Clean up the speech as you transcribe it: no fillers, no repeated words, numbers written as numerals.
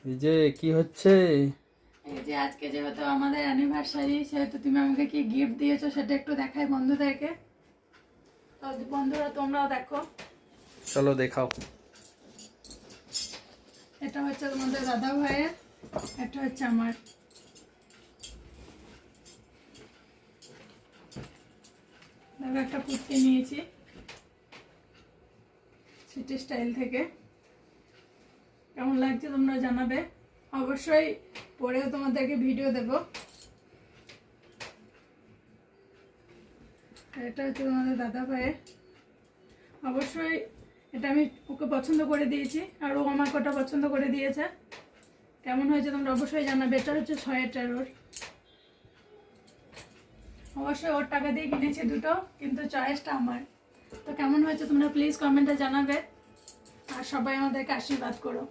এই যে কি হচ্ছে? এই যে আজকে যেহেতু আমাদের অ্যানিভার্সারি, সেহেতু তুমি আমাকে কি গিফট দিয়েছো সেটা একটু দেখাই বন্ধুদেরকে। তো বন্ধুরা তোমরাও দেখো। চলো দেখাও। এটা হচ্ছে তোমাদের দাদা ভাইয়ের, এটা হচ্ছে আমার। দেখো একটা কুর্তি নিয়েছি সিটি স্টাইল থেকে। কেমন লাগছে তোমরা জানাবে, অবশ্যই পরেও তোমাদেরকে ভিডিও দেব। এটা হচ্ছে তোমাদের দাদা ভাইয়ের, অবশ্যই এটা আমি ওকে পছন্দ করে দিয়েছি আর ও আমাকে ওটা পছন্দ করে দিয়েছে। কেমন হয়েছে তোমরা অবশ্যই জানাবে। এটা হচ্ছে 6-এর, অবশ্যই ওর টাকা দিয়ে কিনেছি দুটো, কিন্তু চয়েসটা আমার। তো কেমন হয়েছে তোমরা প্লিজ কমেন্টে জানাবে, আর সবাই আমাদেরকে আশীর্বাদ করো।